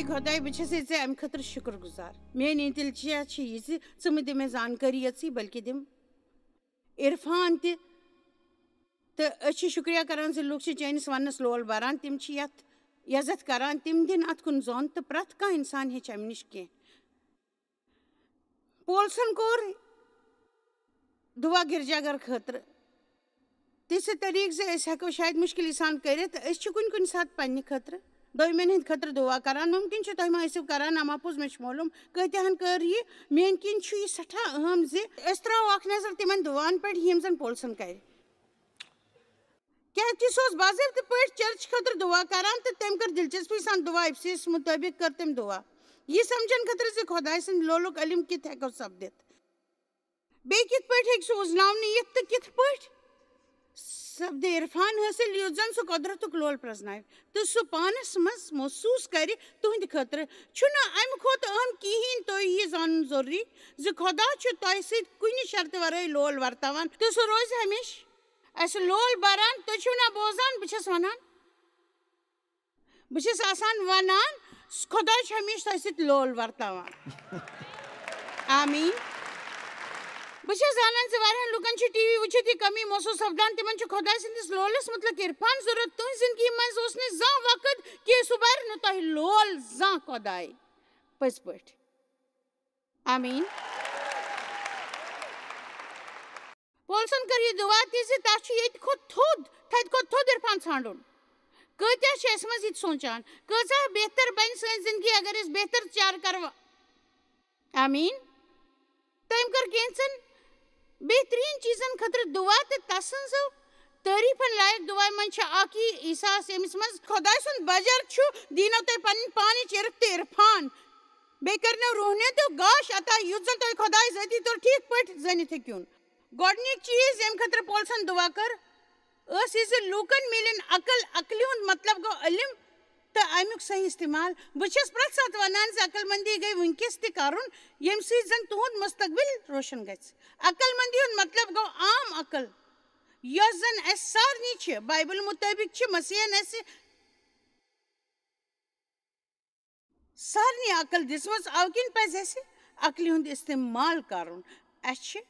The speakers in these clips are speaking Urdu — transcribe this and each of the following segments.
خداے بچھس ام خاطر شکر گزار میری دلچیا ژم دِ مےٚ زانکٲری یٲژٕے بلکہِ دِم عرفان تہِ تہٕ أسۍ چھِ شُکریہ کران زِ لُکھ چھِ چٲنِس وننس لول بران تِم چھِ یتھ عزت کران تِم دِن اتھ کُن زوٚن تہٕ پرٛٮ۪تھ کانٛہہ انسان ہیٚچھِ امہِ نِش کینٛہہ پولسن کوٚر دُعا گرجا گھر خٲطرٕ تِژھِ طریٖقہٕ زِ أسۍ ہٮ۪کو شاید مُشکِلی سان کٔرِتھ أسۍ چھِ کُنہِ کُنہِ ساتہٕ پننہِ خٲطرٕ دوٚیمٮ۪ن ہٕنٛدِ خٲطرٕ دُعا کران مُمکِن چھُ تُہۍ ما ٲسِو کران اما پوٚز مےٚ چھُ معلوٗم کۭتیاہن کٔر یہِ میٲنۍ کِنۍ چھُ یہِ سٮ۪ٹھاہ اہم زِ أسۍ ترٛاوو اکھ نظر تِمن دُعاہن پٮ۪ٹھ یِم زن پولسن کرِ کیٛازِ کہِ سُہ اوس باضٲبطہٕ پٲٹھۍ چرچ خٲطرٕ دُعا کران تہٕ تٔمۍ کٔر دلچسپی سان دُعا افسیس مُطٲبق کٔر تٔمۍ دُعا یہِ سمجھن خٲطرٕ زِ خۄداے سٕنٛدِ لولُک علم کِتھ ہٮ۪کو سپدِتھ بیٚیہِ کِتھ پٲٹھۍ ہیٚکہِ سُہ وُزناونہٕ یِتھ تہٕ کِتھ پٲٹھۍ سپدِ عرفان حٲصِل یُتھ زن سُہ قۄدرتُک لول پرٛزناوِ تہٕ سُہ پانس منٛز محسوٗس کرِ تُہنٛدِ خٲطرٕ چھُنہٕ امہِ کھۄتہٕ اہم کِہیٖنۍ تۄہہِ یہِ زانُن ضروٗری زِ خۄدا چھُ تۄہہِ سۭتۍ کُنہِ شرطہِ ورٲے لول ورتاوان تہٕ سُہ روزِ ہمیشہٕ اسہِ لول بران تُہۍ چھِو نا بوزان بہٕ چھس ونان بہٕ چھس آسان ونان خۄدا چھُ ہمیشہٕ تۄہہِ سۭتۍ لول ورتاوان آمیٖن بہٕ چھس زانان زِ واریاہن لُکن چھِ ٹی وی وٕچھِتھ یہِ کمی محسوٗس سپدان تِمن چھُ خۄداے سٕنٛدِس لولس مُتعلق عرفان ضروٗرت تُہنٛزِ زندگی منٛز اوس نہٕ زانٛہہ وقت کہِ سُہ برِ نہٕ تۄہہِ لول زانٛہہ خۄداے پٔزۍ پٲٹھۍ آمیٖن پولسن کٔر یہِ دُعا تہِ زِ تتھ چھُ ییٚتہِ کھۄتہٕ تھوٚد تھدِ کھۄتہٕ تھوٚد عرفان ژھانڈُن کۭتیاہ چھِ اسہِ منٛز یہِ تہِ سونٛچان کۭژاہ بہتر بنہِ سٲنۍ زندگی اگر أسۍ بہتر چار کرو آمیٖن تٔمۍ کٔر کینٛژن بہتریٖن چیٖزن خٲطرٕ دُعا تہٕ تسٕنٛزو تعریٖفن لایق دُعاے منٛز چھِ اکھ یہِ عیٖساس ییٚمِس منٛز خۄداے سُنٛد بجر چھُ دیٖنو تۄہہِ پنٕنۍ پانٕچ عرف تہٕ عرفان بیٚیہِ کرنو روحنِیت تہٕ گاش عطا یُتھ زن تۄہہِ خۄداے ذٲتی طور ٹھیٖک پٲٹھۍ زٲنِتھ ہیٚکِہُن گۄڈنیُک چیٖز ییٚمہِ خٲطرٕ پولسن دُعا کٔر ٲس یہِ زِ لوٗکن مِلن عقل عقلہِ ہُنٛد مطلب گوٚو علم تہٕ امیُک صحیح استعمال بہٕ چھس پرٛٮ۪تھ ساتہٕ ونان زِ عقل مندی گٔے وٕنکیٚس تہِ کرُن ییٚمہِ سۭتۍ زن تُہُنٛد مستقبل روشن گژھِ عقل مندی ہُنٛد مطلب گوٚو عام عقل یۄس زن اسہِ سارنٕے چھِ بایبل مُطٲبق چھِ مسیحن اسہِ سارنٕے عقل دِژمٕژ اَوٕ کِنۍ پزِ اسہِ عقلہِ ہُنٛد استعمال کرُن اسہِ چھِ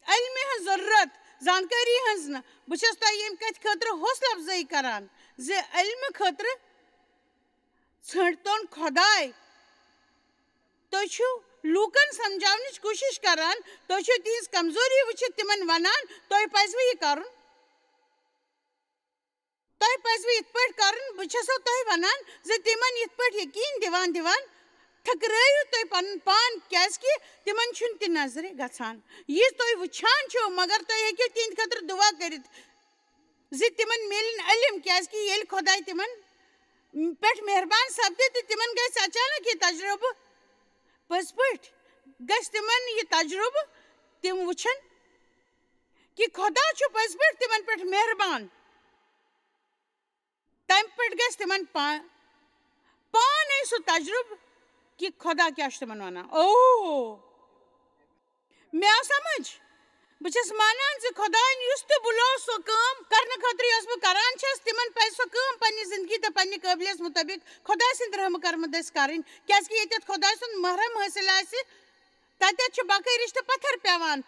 علمہِ ہٕنٛز ضروٗرت زانکٲری ہٕنٛز نہٕ بہٕ چھس تۄہہِ ییٚمہِ کتھِ خٲطرٕ حوصلہٕ افضٲیی کران زِ علمہٕ خٲطرٕ ژھٲنٛڈتون خۄداے تُہۍ چھِو لوٗکن سمجاونٕچ کوٗشش کران تُہۍ چھِو تِہنٛز کمزوری وٕچھِتھ تِمن ونان تۄہہِ پزوٕ یہِ کرُن تۄہہِ پزوٕ یِتھ پٲٹھۍ کرُن بہٕ چھسو تۄہہِ ونان زِ تِمن یِتھ پٲٹھۍ یقیٖن دِوان ٹھٔکرٲیِو تُہۍ پنُن پان کیازِ کہِ تِمن چھُنہٕ تہِ نظرِ گژھان یہِ تُہۍ وٕچھان چھِو مگر تُہۍ ہیٚکِو تِہنٛدِ خٲطرٕ دُعا کٔرِتھ زِ تِمن مِلن علم کیازِ کہِ ییٚلہِ خۄداے تِمن پٮ۪ٹھ مہربان سپدِ تہٕ تِمن گژھِ اچانک یہِ تجرُبہٕ پٔزۍ پٲٹھۍ گژھِ تِمن یہِ تجرُبہٕ تِم وٕچھن کہِ خۄدا چھُ پٔزۍ پٲٹھۍ تِمن پٮ۪ٹھ مہربان تمہِ پٮ۪ٹھ گژھِ تِمن پانے سُہ تجرُبہٕ کہِ خۄدا کیٛاہ چھُ تِمن ونان مےٚ آو سمجھ بہٕ چھس مانان زِ خۄداین یُس تہِ بُلوو سۄ کٲم کرنہٕ خٲطرٕ یۄس بہٕ کران چھس تِمن پزِ سۄ کٲم پننہِ زندگی تہٕ پننہِ قٲبلیت مُطٲبق خۄداے سٕنٛدِ رحمہٕ کرمہٕ دٔسۍ کرٕنۍ کیازِ کہِ ییٚتٮ۪تھ خۄداے سُنٛد محرم حٲصِل آسہِ تتٮ۪تھ چھُ باقٕے رِشتہٕ پتھر پیٚوان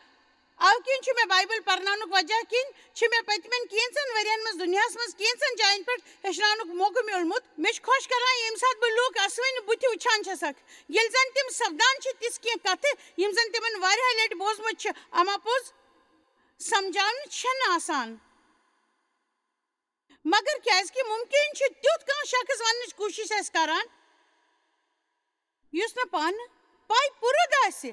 اَوٕ کِنۍ چھُ مےٚ بایبل پرناونُک وجہ کِنۍ چھِ مےٚ پٔتمٮ۪ن کینٛژن ؤرین منٛز دُنیاہس منٛز کینٛژن جاین پٮ۪ٹھ ہیٚچھناونُک موقعہٕ میوٗلمُت مےٚ چھُ خۄش کران ییٚمہِ ساتہٕ بہٕ لوٗکھ اسوٕنہِ بُتھِ وٕچھان چھسکھ ییٚلہِ زن تِم سپدان چھِ تِژھ کینٛہہ کتھٕ یِم زن تِمن واریاہ لٹہِ بوٗزمُت چھِ اما پوٚز سمجاونہٕ چھنہٕ آسان مگر کیازِ کہِ مُمکِن چھُ تیُتھ کانٛہہ شخص وننٕچ کوٗشش آسہِ کران یُس نہٕ پانہٕ پاے پُرد آسہِ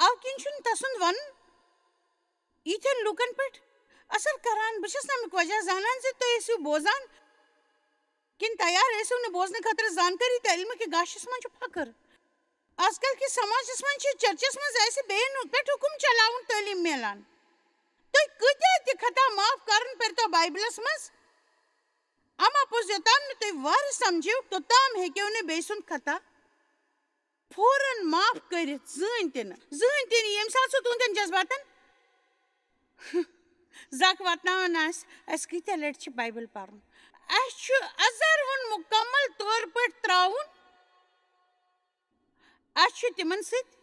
اَوٕ کِنۍ چھُنہٕ تسُنٛد ونُن ییٖتٮ۪ن لوٗکن پٮ۪ٹھ اثر کران بہٕ چھس امیُک وجہ زانان زِ تُہۍ ٲسِو بوزان کِنہٕ تیار ٲسِو نہٕ بوزنہٕ خٲطرٕ زانکٲری تہٕ علمہٕ کہِ گاشس منٛز چھُ فخر آز کل کِس سماجس منٛز چھِ چرچس منٛز اسہِ بیٚیَن پٮ۪ٹھ حُکُم چلاوُن تعلیٖم میلان تُہۍ کۭتیاہ تہِ خطا معاف کرُن پٔرۍتو بایبلس منٛز اما پوٚز یوٚتام نہٕ تُہۍ وارٕ سمجھِو توٚتام ہیٚکِو نہٕ بیٚیہِ سُنٛد خطا فوراً معاف کٔرِتھ زٕہٕنۍ تہِ نہٕ ییٚمہِ ساتہٕ سُہ تُہنٛدٮ۪ن جذباتن زکھ واتناوان آسہِ اسہِ کۭتیاہ لٹہِ چھِ بایبل پرُن اچھو ازر ون مکمل طور پر تراؤن اچھو تمن ست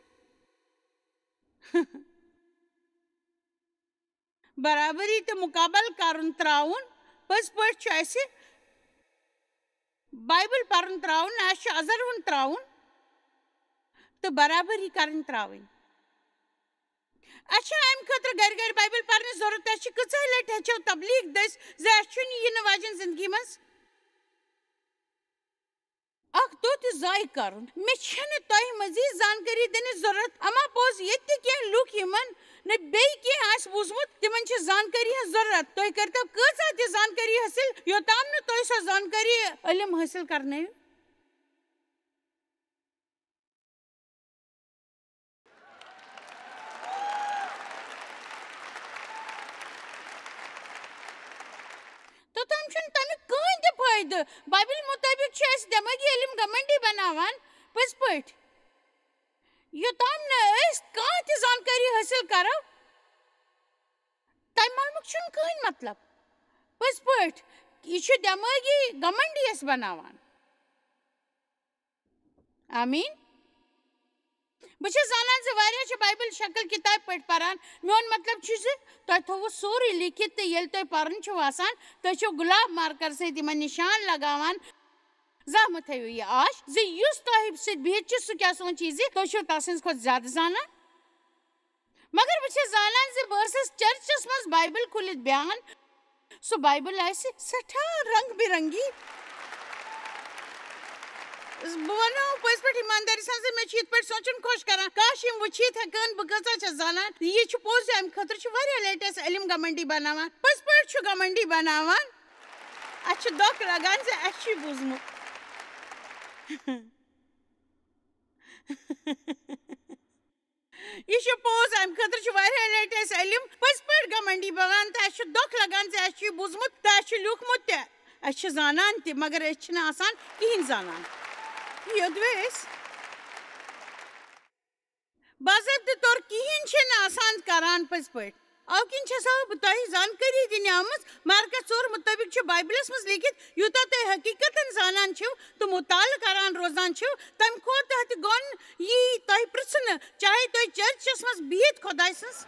برابری تو مقابل کرن تراؤن پز پٲٹھۍ چھُ اَسہِ بایبل پرن تراؤن اَسہِ چھُ ازر ون تراؤن تہٕ برابری کرٕنۍ تراوٕنۍ اچھا امہِ خٲطرٕ گرِ گرِ بایبل پرنٕچ ضروٗرت اَسہِ چھِ کۭژاہ لٹہِ ہیٚچھو تبلیغ دٔسۍ زِ اَسہِ چھُنہٕ یِنہٕ واجٮ۪ن زندگی منٛز اکھ دۄہ تہِ ضایہِ کرُن مےٚ چھنہٕ تۄہہِ مزیٖد زانکٲری دِنٕچ ضروٗرت اما پوٚز ییٚتہِ تہِ کینٛہہ لُکھ یِمن نہٕ بیٚیہِ کینٛہہ آسہِ بوٗزمُت تِمن چھِ زانکٲری ہٕنٛز ضروٗرت تُہۍ کٔرۍتو کۭژاہ تہِ زانکٲری حٲصِل یوٚتام نہٕ تُہۍ سۄ زانکٲری علم حٲصِل کرنٲیِو توٚتام چھُنہٕ تمیُک کٕہٕنۍ تہِ فٲیدٕ بایبل مُطٲبِق چھُ اَسہِ دٮ۪مٲغی علم گمنڈی بناوان پٔزۍ پٲٹھۍ یوٚتام نہٕ أسۍ کانٛہہ تہِ زانکٲری حٲصِل کرو تمہِ معلومُک چھُنہٕ کٕہٕنۍ مطلب پٔزۍ پٲٹھۍ یہِ چھُ دٮ۪مٲغی گمنڈی اَسہِ بناوان آمیٖن بہٕ چھَس زانان زِ واریاہ چھِ بایبل شکل کِتابہِ پٲٹھۍ پران میون مطلب چھُ زِ تۄہہِ تھوٚوُ سورُے لیکھِتھ تہٕ ییٚلہِ تۄہہِ پرُن چھُو آسان تُہۍ چھِو گُلاب مارکر سۭتۍ یِمن نِشان لگاوان زانٛہہ مہٕ تھٲیِو یہِ آش زِ یُس تۄہہِ سۭتۍ بِہِتھ چھُ سُہ کیٛاہ سونٛچہِ زِ تُہۍ چھِو تس سٕنٛز کھۄتہٕ زیادٕ زانان مگر بہٕ چھَس زانان زِ بہٕ ٲسٕس چرچس منٛز بایبل کھُلِتھ بیٚہوان سُہ بایبل آسہِ سٮ۪ٹھاہ رنٛگ برنٛگی بہٕ ونو پٔزۍ پٲٹھۍ ایٖماندٲری سان زِ مےٚ چھُ یِتھ پٲٹھۍ سونٛچُن خۄش کران کاش یِم وٕچھِتھ ہٮ۪کہٕ بہٕ کۭژاہ چھَس زانان یہِ چھُ پوٚز زِ اَمہِ خٲطرٕ چھُ واریاہ لٹہِ اَسہِ علم گمنڈی بناوان پٔزۍ پٲٹھۍ چھُ گمنڈی بناوان اَسہِ چھُ دۄکھ لگان زِ اَسہِ چھُے بوٗزمُت یہِ چھُ پوٚز اَمہِ خٲطرٕ چھُ واریاہ لٹہِ اَسہِ علم پٔزۍ پٲٹھۍ گمنڈی بناوان تہٕ اَسہِ چھُ دۄکھ لگان زِ اَسہِ چھُ یہِ بوٗزمُت تہٕ اَسہِ چھُ لیوٗکھمُت تہِ أسۍ چھِ زانان تہِ مگر أسۍ چھِنہٕ آسان کِہیٖنۍ زانان یوٚدوے أسۍ باضٲبطہٕ طور کِہیٖنۍ چھِنہٕ آسان کران پٔزۍ پٲٹھۍ اَوٕ کِنۍ چھَسو بہٕ تۄہہِ زانکٲری دِنہِ آمٕژ مارکس 4 مُطٲبِق چھُ بایبلس منٛز لیٖکھِتھ یوٗتاہ تُہۍ حقیٖقتن زانان چھِو تہٕ مُطالعہٕ کران روزان چھِو تمہِ کھۄتہٕ تہِ گوٚن یی تۄہہِ پرٛژھنہٕ چاہے تُہۍ چرچس منٛز بِہِتھ خۄداے سٕنٛز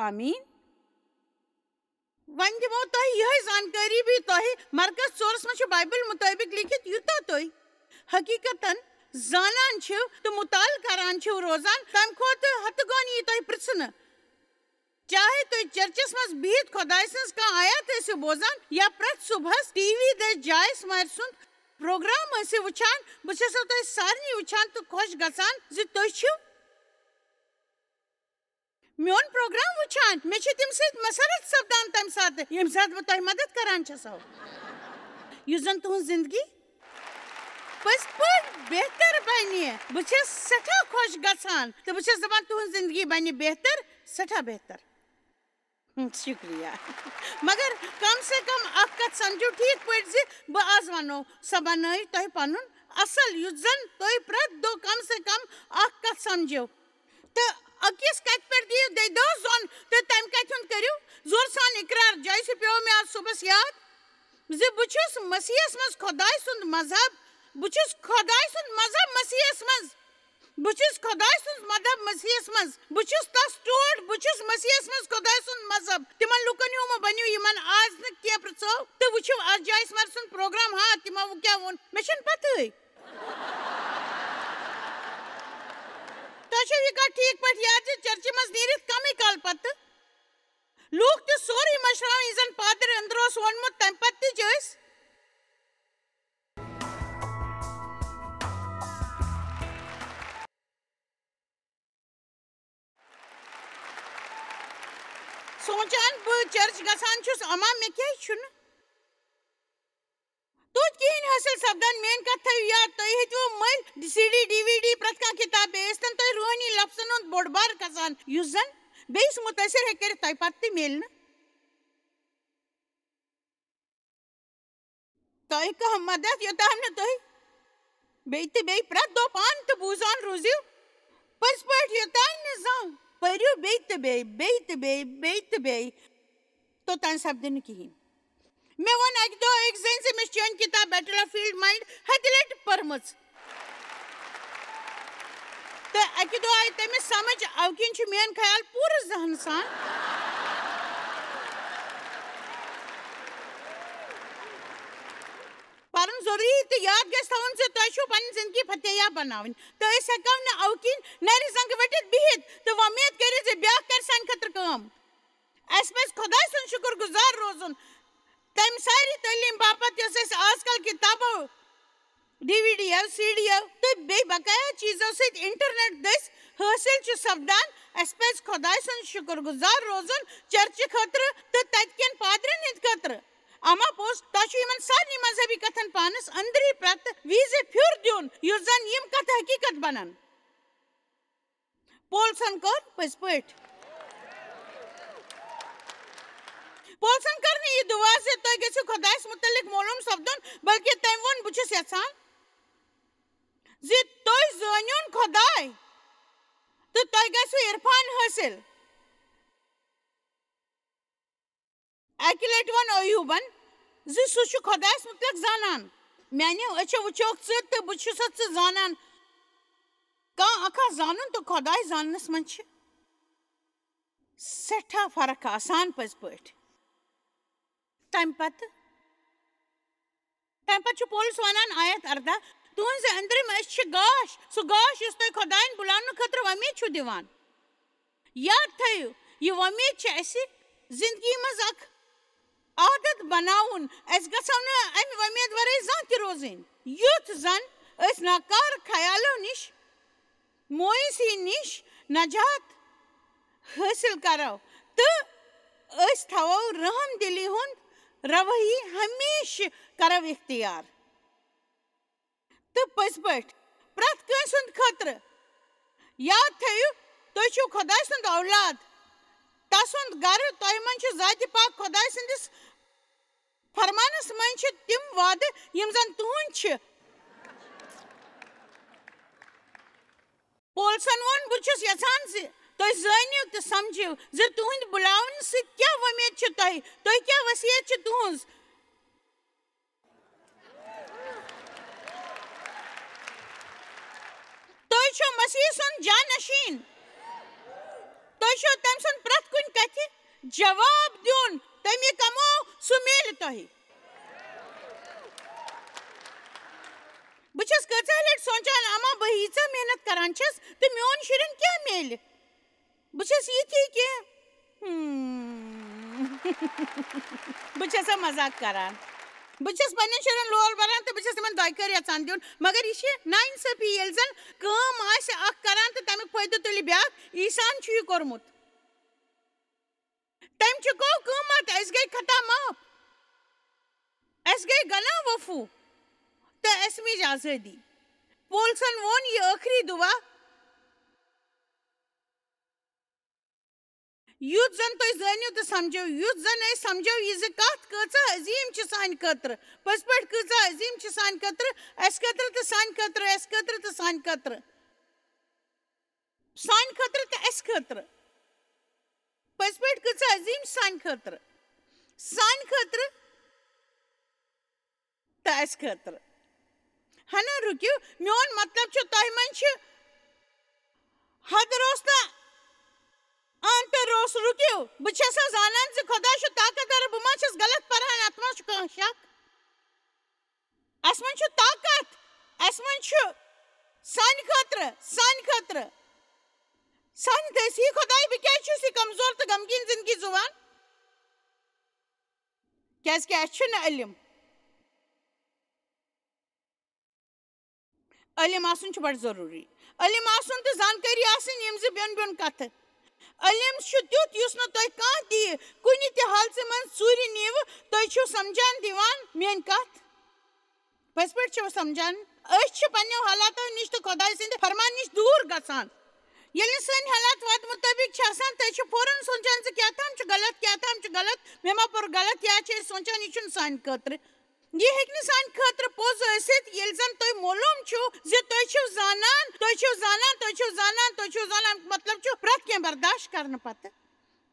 آمیٖن وۄنۍ دِمو تۄہہِ یِہے زانکٲری بھی تۄہہِ مرکز 4 منٛز چھُ بایبل مُطٲبِق لیٖکھِتھ یوٗتاہ تُہۍ حقیٖقتن زانان چھِو تہٕ مُطالعہٕ کران چھِو روزان تمہِ کھۄتہٕ ہتہٕ گوٚن یی تۄہہِ پرٛژھنہٕ چاہے تُہۍ چرچس منٛز بِہِتھ خۄداے سٕنٛز کانٛہہ آیت ٲسِو بوزان یا پرٛٮ۪تھ صُبحس ٹی وی دٔسۍ جایس مارِ سُنٛد پروگرام ٲسِو وٕچھان بہٕ چھَسو تۄہہِ سارنٕے وٕچھان تہٕ خۄش گژھان زِ تُہۍ چھِو میون پروگرام وٕچھان مےٚ چھِ تَمہِ سۭتۍ مسرت سپدان تمہِ ساتہٕ ییٚمہِ ساتہٕ بہٕ تۄہہِ مدد کران چھَسو یُس زن تُہنٛز زندگی پٔزۍ پٲٹھۍ بہتر بنہِ بہٕ چھَس سٮ۪ٹھاہ خۄش گژھان تہٕ بہٕ چھَس دپان تُہنٛز زندگی بنہِ بہتر سٮ۪ٹھاہ بہتر شُکریہ مگر کم سے کم اکھ کتھ سمجھو ٹھیٖک پٲٹھۍ زِ بہٕ آز ونو سۄ بنٲیِو تۄہہِ پنُن اصل یُس زن تُہۍ پرٛٮ۪تھ دۄہ کم سے کم اکھ کتھ سمجھو تہٕ أکِس کتھِ پٮ۪ٹھ دِیِو دۄہ زوٚن تہٕ تمہِ کتھِ ہُنٛد کٔرِو زورٕ سان اقرار جایہِ سُہ پیوٚو مےٚ آز صُبحس یاد زِ بہٕ چھُس مسیحس منٛز خۄداے سُنٛد مذہب بہٕ چھُس خۄداے سُنٛد مذہب مسیحس منٛز بہٕ چھُس خۄداے سُنٛد مذہب مسیحس منٛز بہٕ چھُس تس ٹوٹھ بہٕ چھُس مسیحس منٛز خۄداے سُنٛد مذہب تِمن لُکن ہیوٗ مہٕ بٔنِو یِمن آز نہٕ کینٛہہ پرٛژھو تہٕ وٕچھِو اتھ جایس مر سُنٛد پروگرام ہاں تِمو کیٛاہ ووٚن مےٚ چھنہٕ پتہٕے تۄہہِ چھو یہِ کتھ ٹھیٖک پٲٹھۍ یاد زِ چرچہِ منٛز نیٖرِتھ کمٕے کال پتہٕ لوٗکھ تہِ سورُے مشراوان یہِ زن پادٕر أنٛدرٕ اوس ووٚنمُت تمہِ پتہٕ تہِ چھِ أسۍ سونٛچان بہٕ چرچ گژھان چھُس اما مےٚ کیٛازِ چھُنہٕ توتہِ کِہیٖنۍ حٲصِل سپدان میٲنۍ کتھ تھٲیِو یاد تُہۍ ہیٚتِو مٔلۍ سی ڈی ڈی وی ڈی پرٛٮ۪تھ کانٛہہ کِتاب بیٚیہِ ٲسۍتن تۄہہِ روحٲنی لفظن ہُنٛد بوٚڑ بارٕ کھسان یُس زن بیٚیِس مُتٲثر ہیٚکہِ کٔرِتھ تۄہہِ پتہٕ تہِ میلہِ نہٕ تۄہہِ کانٛہہ مدد یوٚتام نہٕ تُہۍ بیٚیہِ تہٕ بیٚیہِ پرٛٮ۪تھ دۄہ پانہٕ تہٕ بوٗزان روٗزِو پٔزۍ پٲٹھۍ یوٚتانۍ نہٕ زانٛہہ پٔرِو بیٚیہِ تہٕ بیٚیہِ بیٚیہِ تہٕ بیٚیہِ بیٚیہِ تہٕ بیٚیہِ توتان سپدِ نہٕ کِہیٖنۍ. مےٚ ووٚن اَکہِ دۄہ أکۍ زَنہِ زِ مےٚ چھِ چٲنۍ کِتاب بیٹل آف فیٖلڈ مایِنٛڈ ہَتہِ لَٹہِ پٔرمٕژ. تہٕ اَکہِ دۄہ آیہِ تٔمِس سمجھ اَوٕ کِنۍ چھُ میون خیال پوٗرٕ ذہن سان پَرُن ضروٗری تہٕ یاد گژھِ تھاوُن زِ تۄہہِ چھُو پنٕنۍ زندگی فتحیاب بناوٕنۍ تہٕ أسۍ ہٮ۪کو نہٕ اَوٕ کِنۍ نَرِ زنٛگہٕ ؤٹِتھ بِہِتھ تہٕ وۄمید کٔرِتھ زِ بیٛاکھ کَرِ سانہِ خٲطرٕ کٲم. اَسہِ پَزِ خۄداے سُنٛد شُکُر گُزار روزُن تَمہِ سارِ تعلیٖم باپتھ یۄس اَسہِ آز کل کِتابو DVD یو CD یو تہٕ بیٚیہِ بقایا چیٖزو سۭتۍ اِنٹرنیٹ دٔسۍ حٲصِل چھُ سپدان. اَسہِ پَزِ خۄداے سُنٛد شُکُر گُزار روزُن چرچہِ خٲطرٕ تہٕ تَتہِ کٮ۪ن پادرٮ۪ن ہٕنٛدِ خٲطرٕ. اما پوٚز تۄہہِ چھُ یِمن سارنٕے مذہبی کتھن پانس أنٛدری پرٛٮ۪تھ وِزِ پھیُر دیُن یُس زن یِم کتھٕ حقیٖقت بنن. پولسن کوٚر پٔزۍ پٲٹھۍ. پولسن کٔر نہٕ یہِ دُعا زِ تُہۍ گٔژھِو خۄدایس مُتعلق معلوٗم سپدُن بلکہِ تٔمۍ ووٚن بہٕ چھُس یژھان زِ تُہۍ زٲنۍہوٗن خۄداے تہٕ تۄہہِ گژھِوٕ عرفان حٲصِل. اَکہِ لٹہِ ووٚن ایوٗبن زِ سُہ چھُ خۄدایس مُتعلق زانان. میانیو أچھو وٕچھوکھ ژٕ تہٕ بہٕ چھُسَتھ ژٕ زانان. کانٛہہ اکھا زانُن تہٕ خۄداے زاننس منٛز چھِ سٮ۪ٹھاہ فرق آسان پٔزۍ پٲٹھۍ. تَمہِ پتہٕ چھُ پولس ونان آیت 18 تُہنٛزِ أنٛدرِم أچھ چھِ گاش سُہ گاش یُس تۄہہِ خۄداین بُلاونہٕ خٲطرٕ وۄمید چھُو دِوان. یاد تھٲیِو یہِ وۄمید چھِ اَسہِ زندگی منٛز اکھ عادت بناوُن. أسۍ گژھو نہٕ امہِ وۄمید ورٲے زانٛہہ تہِ روزٕنۍ یُتھ زن أسۍ ناکار خیالو نِش مویوٗسی نِش نجات حٲصِل کرو تہٕ أسۍ تھاوو رحم دِلی ہُنٛد روٲیی ہمیشہٕ کرو اختیار. تہٕ پٔزۍ پٲٹھۍ پرٛٮ۪تھ کٲنٛسہِ ہُنٛد خٲطرٕ یاد تھٲیِو تُہۍ چھِو خۄداے سُنٛد اولاد. تسُنٛد گرٕ تۄہہِ منٛز چھُ ذاتِ پاک خۄداے سٕنٛدِس فرمانس منٛز چھِ تِم وعدٕ یِم زن تُہنٛدۍ چھِ. پولسن ووٚن بہٕ چھُس یژھان زِ تُہۍ زٲنِو تہٕ سمجھِو زِ تُہنٛدِ بُلاونہٕ سۭتۍ کیٛاہ وۄمید چھِ تۄہہِ کیٛاہ وصیت چھِ تُہنٛز. تُہۍ چھِو مسیح سُنٛد جانشیٖن. تۄہہِ چھُو تٔمۍ سُنٛد پرٛٮ۪تھ کُنہِ کتھِ جواب دیُن. تٔمۍ یہِ کموو سُہ میلہِ تۄہہِ. بہٕ چھَس کۭژاہ لٹہِ سونٛچان اما بہٕ ییٖژاہ محنت کران چھَس تہٕ میون شُرٮ۪ن کیٛاہ میلہِ. بہٕ چھَس یِتھی کہِ بہٕ چھَسا مزاق کران. بہٕ چھَس پننٮ۪ن شُرٮ۪ن لول بران تہٕ بہٕ چھَس تِمن دۄیہِ خٲر یژھان دیُن مگر یہِ چھِ نااِنصٲفی ییٚلہِ زن کٲم آسہِ اکھ کران تہٕ تمیُک فٲیدٕ تُلہِ بیٛاکھ. عیٖساہن چھُ یہِ کوٚرمُت. تٔمۍ چُکوو قۭمت. أسۍ گٔے خطا معاف. اَسہِ گٔے گناہ وفوٗ تہٕ اَسہِ میج آزٲدی. پولسن ووٚن یہِ ٲخری دُعا یُتھ زن تُہۍ زٲنِو تہٕ سمجھو یُتھ زن أسۍ سمجھو یہِ زِ کتھ کۭژاہ عظیٖم چھِ سانہِ خٲطرٕ. پٔزۍ پٲٹھۍ کۭژاہ عظیٖم چھِ سانہِ خٲطرٕ. اَسہِ خٲطرٕ تہٕ سانہِ خٲطرٕ. اَسہِ خٲطرٕ تہٕ سانہِ خٲطرٕ. سانہِ خٲطرٕ تہٕ اَسہِ خٲطرٕ. پٔزۍ پٲٹھۍ کۭژاہ عظیٖم چھِ سانہِ خٲطرٕ. سانہِ خٲطرٕ تہٕ اَسہِ خٲطرٕ. ہنا رُکِو میون مطلب چھُ تۄہہِ منٛز چھِ حد روستا انتہٕ روس. رُکِو بہٕ چھَسا زانان زِ خۄدا چھُ طاقتور. بہٕ ما چھَس غلط پران. اتھ منٛز چھُ کانٛہہ شک. اَسہِ منٛز چھُ طاقت. اَسہِ منٛز چھُ سانہِ خٲطرٕ سانہِ دٔسی خۄداے. بہٕ کیٛازِ چھُس یہِ کمزور تہٕ غمگیٖن زندگی زُوان کیٛازِ کہِ اَسہِ چھُنہٕ علم. علم آسُن چھُ بڑٕ ضروٗری. علم آسُن تہٕ زانکٲری آسٕنۍ یِم زِ بیوٚن بیوٚن کتھٕ. علم چھُ تیُتھ یُس نہٕ تۄہہِ کانٛہہ تہِ کُنہِ تہِ حالژٕ منٛز ژوٗرِ نیٖوٕ. تُہۍ چھِو سمجھان دِوان میٲنۍ کتھ. پٔزۍ پٲٹھۍ چھِو سمجھان. أسۍ چھِ پننٮ۪و حالاتو نِش تہٕ خۄداے سٕنٛدِ فرمان نِش دوٗر گژھان. ییٚلہِ نہٕ سٲنۍ حالات وَتہِ مُطٲبِق چھِ آسان تُہۍ چھِو فوراً سونٛچان زِ کیٛاہ تام چھُ غلط مےٚ ما پوٚر غلط. یا چھِ أسۍ سونٛچان یہِ چھُنہٕ سانہِ خٲطرٕ. یہِ ہیٚکہِ نہٕ سانہِ خٲطرٕ پوٚز ٲسِتھ ییٚلہِ زن تۄہہِ معلوٗم چھُو زِ تُہۍ چھِو زانان. مطلب چھُ پرٛٮ۪تھ کینٛہہ برداشت کرنہٕ پتہٕ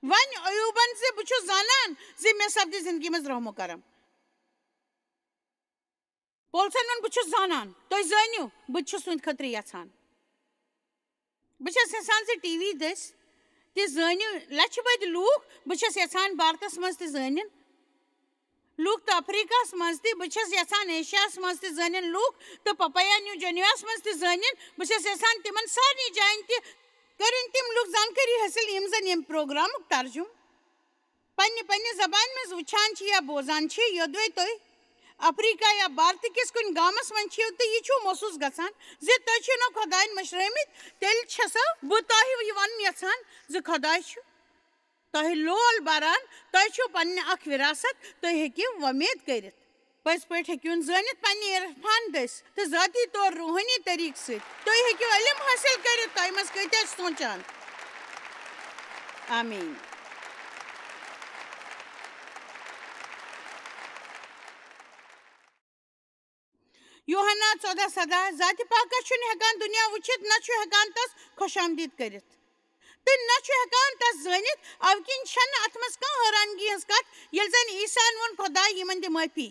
ون ایوبن سے بہ چھُس زانان زِ مےٚ سپدِ زندگی منٛز رحمو کرم. پولسن ووٚن بہٕ چھُس زانان تُہۍ زٲنِو بہٕ تہِ چھُس تُہنٛدِ خٲطرٕ یژھان. بہٕ چھَس یژھان زِ ٹی وی دٔسۍ تہِ زٲنِو لچھِ بٔدۍ لوٗکھ. بہٕ چھَس یژھان بھارتس منٛز تہِ زٲنِن لوٗکھ تہٕ افریٖقاہس منٛز تہِ. بہٕ چھَس یژھان ایشیاہس منٛز تہِ زٲنِن لوٗکھ تہٕ پپایا نیو جنیواہس منٛز تہِ زٲنِن. بہٕ چھَس یژھان تِمن سارنٕے جاین تہِ کٔرِنۍ تِم لوٗکھ زانکٲری حٲصِل یِم زن ییٚمہِ پروگرامُک ترجُم پننہِ زبانہِ منٛز وٕچھان چھِ یا بوزان چھِ. یوٚدوے تُہۍ افریٖقہ یا بھارتہٕ کِس کُنہِ گامس منٛز چھِو تہٕ یہِ چھُو محسوٗس گژھان زِ تُہۍ چھِو نہٕ خۄدایَن مٔشرٲمٕتۍ تیٚلہِ چھَسو بہٕ تۄہہِ یہِ وَنُن یژھان زِ خۄداے چھُ تۄہہِ لول بران. تۄہہِ چھُو پنٕنۍ اکھ وراثت. تُہۍ ہیٚکِو وۄمید کٔرِتھ. پٔزۍ پٲٹھۍ ہیٚکِوُن زٲنِتھ پننہِ عرفان دٔسۍ تہٕ ذٲتی طور روحٲنی طٔریٖقہٕ سۭتۍ. تُہۍ ہیٚکِو علم حٲصِل کٔرِتھ تۄہہِ منٛز کۭتیاہ چھِ سونٛچان. آمیٖن. یوحنا 14:17 ذاتِ پاکس چھُنہٕ ہٮ۪کان دُنیا وٕچھِتھ نہ چھُ ہٮ۪کان تس خۄش آمدید کٔرِتھ تہٕ نہ چھُ ہٮ۪کان تس زٲنِتھ. اَوٕ کِنۍ چھنہٕ اتھ منٛز کانٛہہ حٲرانگی ہٕنٛز کتھ ییٚلہِ زن عیٖساہن ووٚن خۄداے یِمن دِ معٲفی.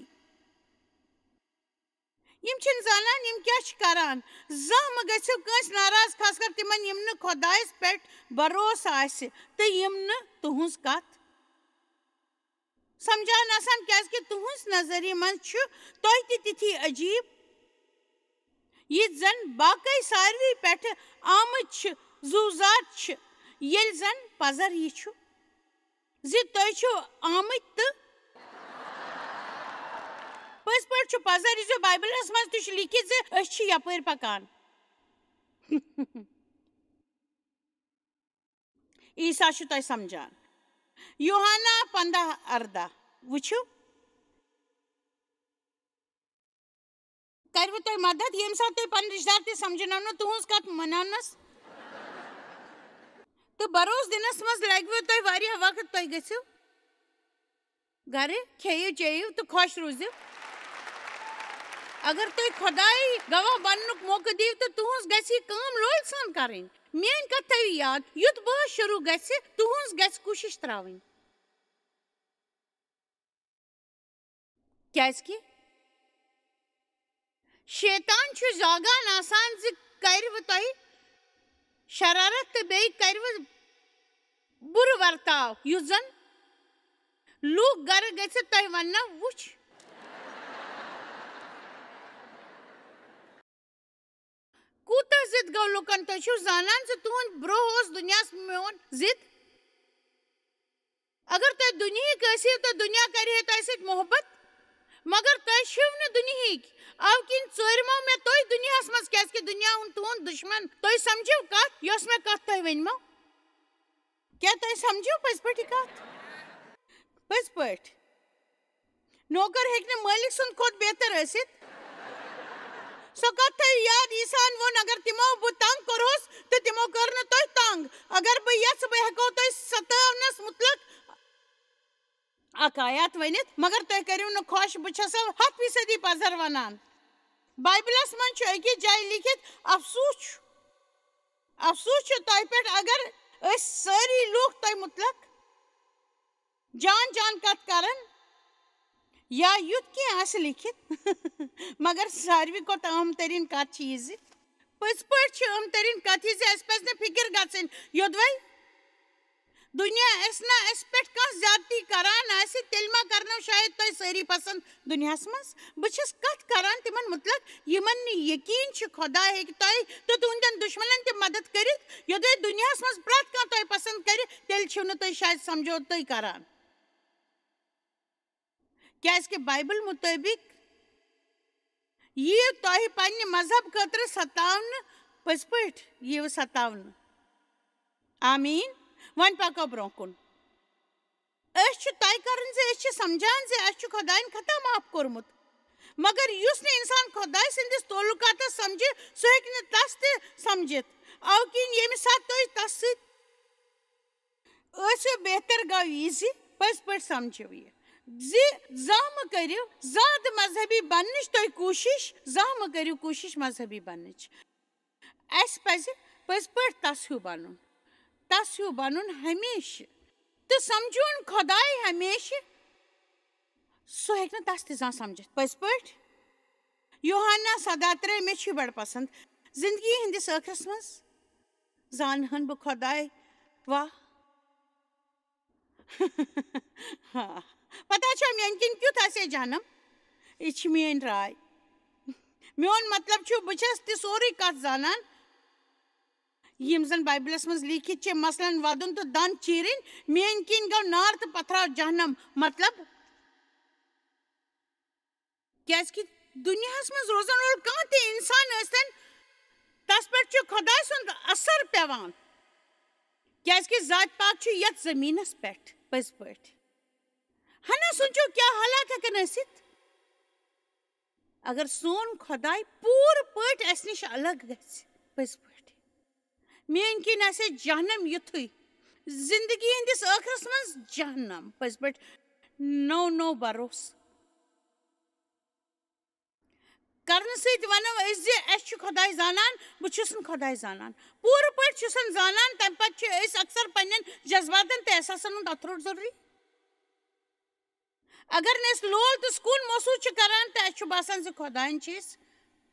یِم چھِنہٕ زانان یِم کیٛاہ چھِ کران. زانٛہہ مہ گٔژھِو کٲنٛسہِ ناراض خاص کر تِمن یِم نہٕ خۄدایس پٮ۪ٹھ بروسہٕ آسہِ تہٕ یِم نہٕ تُہنٛز کتھ سمجھان آسان کیٛازِ کہِ تُہنٛز نظرِ منٛز چھُ تۄہہِ تہِ تِتھی عجیٖب یِتھ زن باقٕے ساروٕے پٮ۪ٹھٕ آمٕتۍ چھِ زُو زات چھِ ییٚلہِ زن پزر یہِ چھُ زِ تُہۍ چھِو آمٕتۍ تہٕ پٔزۍ پٲٹھۍ چھُ پزر یہِ زِ بایبلس منٛز تہِ چھُ لیٖکھِتھ زِ أسۍ چھِ یپٲرۍ پکان. عیٖسا چھُ تۄہہِ سمجھان. یوحنا 15:18 وٕچھِو کروٕ تۄہہِ مدد ییٚمہِ ساتہٕ تُہۍ پنٕنۍ رشتہٕ دار تہِ سمجھنٲونو تُہنٛز کتھ مناونس تہٕ بروسہٕ دِنس منٛز لگوٕ تۄہہِ واریاہ وقت. تُہۍ گٔژھِو گرٕ کھیٚیِو چیٚیِو تہٕ خۄش روٗزِو. اگر تُہۍ خۄداے گواہ بننُک موقعہٕ دِیِو تہٕ تُہنٛز گژھِ یہِ کٲم لولہِ سان کرٕنۍ. میٲنۍ کتھ تھٲیِو یاد یُتھ بہٕ شروٗع گژھِ تُہنٛز گژھِ کوٗشش تراوٕنۍ کیٛازِ کہِ شیطان چھُ زاگان آسان زِ کروٕ تۄہہِ شرارت تہٕ بیٚیہِ کروٕ بُرٕ ورتاو یُس زن لوٗکھ گرٕ گٔژھِتھ تۄہہِ وننو وٕچھ کوٗتاہ ضد گوٚو لُکن. تُہۍ چھِو زانان زِ تُہنٛد برٛونٛہہ اوس دُنیاہس میون ضد. اگر تُہۍ دُنیہِکۍ ٲسِو تہٕ دُنیا کرِ ہے تۄہہِ سۭتۍ محبت مگر تۄہہِ چھِو نہٕ دُنیہِکۍ. اَوٕ کِنۍ ژٲرمو مےٚ تُہۍ دُنیاہس منٛز کیٛازِ کہِ دُنیا اوٚن تُہُنٛد دُشمن. تُہۍ سمجھِو کتھ یۄس مےٚ کتھ تۄہہِ ؤنمو. کیٛاہ تُہۍ سمجھِو پٔزۍ پٲٹھۍ یہِ کتھ. پٔزۍ پٲٹھۍ نوکر ہیٚکہِ نہٕ مٲلِک سُنٛد کھۄتہٕ بہتر ٲسِتھ. سۄ کتھ تھٲیِو یاد عیٖساہن ووٚن اگر تِمو بہٕ تنٛگ کوٚرہوس تہٕ تِمو کٔر نہٕ تۄہہِ تنٛگ. اگر بہٕ یژھٕ بہٕ ہٮ۪کو تۄہہِ ستاونس مُتلق اکھ آیات ؤنِتھ مگر تُہۍ کٔرِو نہٕ خۄش. بہٕ چھسو 100% پزر ونان. بایبلس منٛز چھُ أکِس جایہِ لیٖکھِتھ افسوٗس چھُ تۄہہِ پٮ۪ٹھ اگر أسۍ سٲری لوٗکھ تۄہہِ مُتلق جان کتھ کرن یا یُتھ کینٛہہ آسہِ لیٖکھِتھ مگر ساروٕے کھۄتہٕ عام تریٖن کتھ چھِ یہِ زِ پٔزۍ پٲٹھۍ چھِ عام تریٖن کتھ یہِ زِ اَسہِ پزِ نہٕ فِکِر گژھٕنۍ یوٚدوے دُنیا اَسہِ نہ اَسہِ پٮ۪ٹھ کانٛہہ زیادتی کران آسہِ تیٚلہِ ما کرنو شاید تۄہہِ سٲری پسنٛد دُنیاہس منٛز. بہٕ چھس کتھ کران تِمن مُتلق یِمن نہٕ یقیٖن چھُ خۄدا ہیٚکہِ تۄہہِ تہٕ تُہنٛدٮ۪ن دُشمنن تہِ مدد کٔرِتھ. یوٚدوے دُنیاہس منٛز پرٛٮ۪تھ کانٛہہ تۄہہِ پسنٛد کرِ تیٚلہِ چھِو نہٕ تُہۍ شاید سمجھوتٕے کران کیٛازِ کہِ بایبل مُطٲبق یِیِو تۄہہِ پننہِ مذہب خٲطرٕ ستاونہٕ. پٔزۍ پٲٹھۍ یِیِو ستاونہٕ. آمیٖن. وۄنۍ پکو برٛونٛہہ کُن. أسۍ چھِ طے کران زِ أسۍ چھِ سمجھان زِ اَسہِ چھُ خۄدایَن خطا معاف کوٚرمُت مگر یُس نہٕ اِنسان خۄداے سٕنٛدِس تعلُقاتس سمجھِ سُہ ہیٚکہِ نہٕ تس تہِ سمجھِتھ. اَوٕ کِنۍ ییٚمہِ ساتہٕ تُہۍ تس سۭتۍ ٲسِو بہتر گوٚو یہِ زِ پٔزۍ پٲٹھۍ سمجھِو یہِ زِ زانٛہہ مہ کٔرِو زیادٕ مذہبی بننٕچ تُہۍ کوٗشش. زانٛہہ مہ کٔرِو کوٗشش مذہبی بننٕچ. اَسہِ پزِ پٔزۍ پٲٹھۍ تس ہیوٗ بنُن ہمیشہٕ تو سمجھون خدائے ہمیشہ سو ہیک نہ تس تہ سمجھت پز پٹ یوحنا 17 مے چھ بڑ پسند زندگی ہندس ٲخرس مز زانہن بہ خدائے واہ پتہ چھا میان کن کیُتھ آسہِ جہنم یہ چھ میٲنۍ راے میون مطلب چھ بہ چھس تہ سورُے کتھ زانان یم زن بائبلس مز لیکھت چھ مثلاً ودن تو دند چیرن میٲنۍ کن گو نار تو پتھراو جہنم مطلب کیازکہ دنیاہس مز روزن وول کانٛہہ تہ انسان ٲسۍتن تس پٮ۪ٹھ چھُ خۄداے سُنٛد اثر پیوان کیازکہ ذات پاک چھُ یتھ زمینس پٮ۪ٹھ پٔزۍ پٲٹھۍ ہنا سوٗنٛچِو کیٛاہ حالات ہٮ۪کن ٲسِتھ اگر سون خۄداے پوٗرٕ پٲٹھۍ اسہِ نِش الگ گژھِ پٔزۍ پٲٹھۍ میٲنۍ کِنۍ آسہِ ہے جہنم یُتھُے زندگی ہٕنٛدِس ٲخرس منٛز جہنم پٔزۍ پٲٹھۍ نو بروسہٕ کرنہٕ سۭتۍ ونو أسۍ زِ اَسہِ چھُ خۄداے زانان بہٕ چھُس نہٕ خۄداے زانان پوٗرٕ پٲٹھۍ چھُسن زانان تمہِ پتہٕ چھِ أسۍ اکثر پننٮ۪ن جذباتن تہٕ احساسن ہُنٛد اتھٕ روٚٹ ضروٗری اگر نہٕ أسۍ لول تہٕ سکوٗن محسوٗس چھِ کران تہٕ اَسہِ چھُ باسان زِ خۄدایَن چھِ أسۍ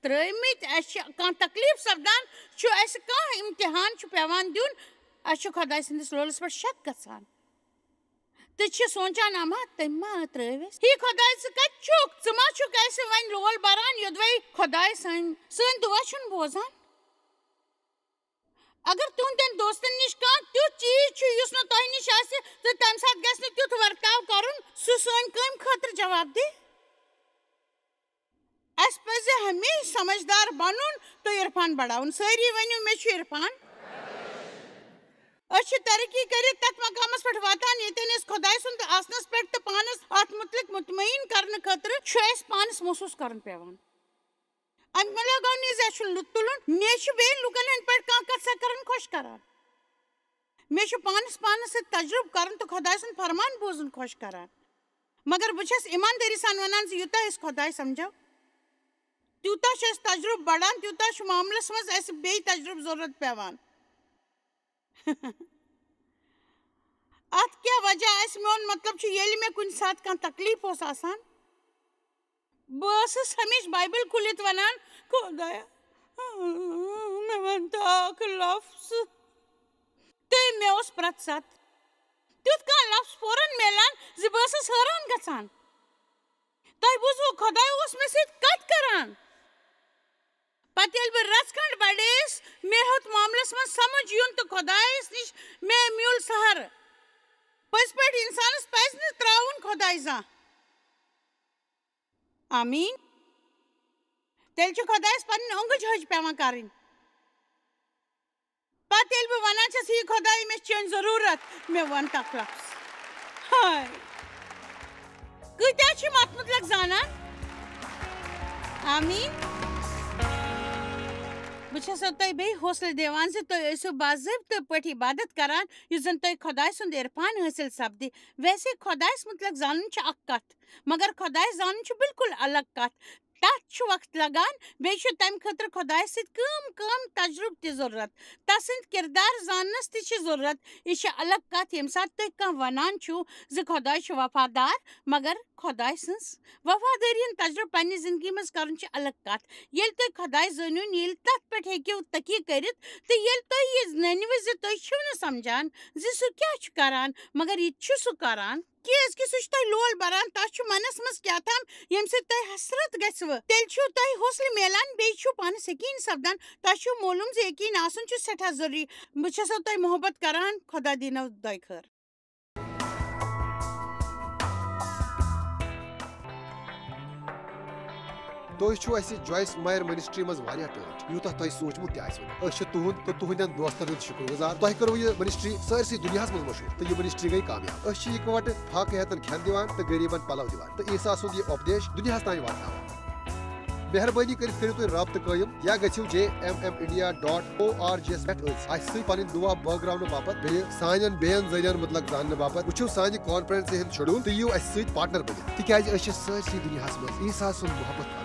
ترٛٲمٕتۍ اَسہِ چھِ کانٛہہ تکلیٖف سپدان چھُ اَسہِ کانٛہہ امتحان چھُ پیوان دیُن اَسہِ چھُ خۄداے سٕنٛدِس لولس پٮ۪ٹھ شک گژھان تہٕ چھِ سونٛچان اما تٔمۍ ما ترٛٲوۍ اَسہِ ہے خۄداے ژٕ کتہِ چھُکھ ژٕ ما چھُکھ اَسہِ وۄنۍ لول بران یوٚدوے خۄداے سٲنۍ دُعا چھُنہٕ بوزان اگر تُہنٛدٮ۪ن دوستن نِش کانٛہہ تیُتھ چیٖز چھُ یُس نہٕ تۄہہِ نِش آسہِ تہٕ تمہِ ساتہٕ گژھِ نہٕ تیُتھ ورتاو کرُن سُہ سٲنۍ کامہِ خٲطرٕ جواب دِ اسہِ پزِ ہمیشہِ سمجھدار بنُن تہٕ عرفان بڑاوُن سٲری ؤنِو مےٚ چھُ عرفان أسۍ چھِ ترقی کٔرِتھ تتھ مقامس پٮ۪ٹھ واتان ییٚتٮ۪ن أسۍ خۄداے سُنٛد آسنس پٮ۪ٹھ تہٕ پانس اتھ متعلق مطمعین کرنہٕ خٲطرٕ چھُ اسہِ پانس محسوٗس کرُن پیوان اَمہِ مۄکھٕ گوٚو نہٕ زِ اَسہِ چھُ لُطف تُلُن مےٚ چھُ بیٚیہِ لُکن ہٕنٛدۍ پٲٹھۍ کانٛہہ کتھ سا کرٕنۍ خۄش کران مےٚ چھُ پانس سۭتۍ تجرُبہٕ کرُن تہٕ خۄداے سُنٛد فرمان بوزُن خۄش کران مگر بہٕ چھس ایماندٲری سان ونان زِ یوٗتاہ أسۍ خۄداے سمجھو تیوٗتاہ چھُ اَسہِ تجرُبہٕ بڑان تیوٗتاہ چھُ معاملس منٛز اَسہِ بیٚیہِ تجرُبہٕ ضروٗرت پیوان اتھ کیٛاہ وجہ آسہِ میون مطلب چھُ ییٚلہِ مےٚ کُنہِ ساتہٕ کانٛہہ تکلیٖف اوس آسان بہٕ ٲسٕس ہمیشہٕ بایبل کھُلِتھ ونان خۄدایا مےٚ ون تہٕ اکھ لفظ تہٕ مےٚ اوس پرٛٮ۪تھ ساتہٕ تیُتھ کانٛہہ لفظ فوراً میلان زِ بہٕ ٲسٕس حٲران گژھان تۄہہِ بوٗزوٕ خۄداے اوس مےٚ سۭتۍ کتھ کران پتہٕ ییٚلہِ بہٕ رژھ کھنٛڈ بڑییس مےٚ ہیوٚت معاملس منٛز سمجھ یُن تہٕ خۄدایس نِش مےٚ میوٗل سہارٕ پٔزۍ پٲٹھۍ انسانس پزِ نہٕ ترٛاوُن خۄداے زانٛہہ آمیٖن تیٚلہِ چھُ خۄدایس پنٕنۍ اوٚنٛگٕج حج پیوان کرٕنۍ پتہٕ ییٚلہِ بہٕ ونان چھس ہے خۄداے مےٚ چھِ چٲنۍ ضروٗرت مےٚ ون تکھ لفظ ہاے کۭتیاہ چھِم اتھ متعلق زانان آمیٖن بہٕ چھسو تۄہہِ بیٚیہِ حوصلہٕ دِوان زِ تُہۍ ٲسِو باضٲبطہٕ پٲٹھۍ عبادت کران یُس زن تۄہہِ خۄداے سُنٛد عرفان حٲصِل سپدِ ویسے خۄدایس متعلق زانُن چھُ اکھ کتھ مگر خۄداے زانُن چھُ بالکل الگ کتھ تتھ چھُ وقت لگان بیٚیہِ چھُ تمہِ خٲطرٕ خۄدایس سۭتۍ کٲم تجرُبہٕ تہِ ضروٗرت تس سٕنٛدۍ کردار زاننس تہِ چھِ ضروٗرت یہِ چھِ الگ کتھ ییٚمہِ ساتہٕ تُہۍ کانٛہہ ونان چھُو زِ خۄداے چھُ وفادار مگر خۄداے سٕنٛز وفادٲری ہُنٛد تجرُبہٕ پننہِ زندگی منٛز کرُن چھِ الگ کتھ ییٚلہِ تُہۍ خۄداے زٲنِوُن ییٚلہِ تتھ پٮ۪ٹھ ہیٚکِو تقیٖق کٔرِتھ تہٕ ییٚلہِ تُہۍ یہِ نٔنِوٕ زِ تُہۍ چھِو نہٕ سمجھان زِ سُہ کیٛاہ چھُ کران مگر یہِ تہِ چھُ سُہ کران کیازکہِ سُہ چھُ تۄہہِ لول بران تۄہہِ چھُ منس منٛز کیٛاہ تام ییٚمہِ سۭتۍ تۄہہِ حسرت گژھوٕ تیٚلہِ چھُو تۄہہِ حوصلہٕ میلان بیٚیہِ چھُو پانس یقیٖن سپدان تۄہہِ چھُو معلوٗم زِ یقیٖن آسُن چھُ سٮ۪ٹھاہ ضروٗری بہٕ چھسو تۄہہِ محبت کران خۄدا دیٖنو دۄیہِ خٲر تُہۍ چھِو اَسہِ جویس مایر منسٹری منٛز واریاہ ٹٲٹھۍ یوٗتاہ تۄہہِ سوٗنٛچمُت تہِ آسِوٕ أسۍ چھِ تُہُنٛد تہٕ تُہنٛدٮ۪ن دوستن ہُنٛد شُکر گُزار تۄہہِ کٔروٕ یہِ منسٹری سٲرسٕے دُنیاہس منٛز مشہوٗر تہٕ یہِ منسٹری گٔیہِ کامیاب أسۍ چھِ اِکوٹہٕ فاقہٕ ہٮ۪تن کھٮ۪ن دِوان تہٕ غریٖبن پلو دِوان تہٕ عیٖسا سُنٛد یہِ اُپدیش دُنیاہس تانۍ واتناوان مہربٲنی کٔرِتھ کٔرِو تُہۍ رٲبطہٕ قٲیِم یا گٔژھِو JMMindia.org یس پٮ۪ٹھ اَسہِ سۭتۍ پنٕنۍ دُعا بٲگراونہٕ باپتھ بیٚیہِ سانٮ۪ن بیٚین ذٔریعن مُتعلق زاننہٕ باپتھ وٕچھِو سانہِ کانفرنسہِ ہُنٛد شڈوٗل تہٕ یِیِو اَسہِ سۭتۍ پارٹنر بٔنِتھ تِکیازِ أسۍ چھِ سٲرسٕے دُنیاہس منٛز عیٖسا سُنٛد محبت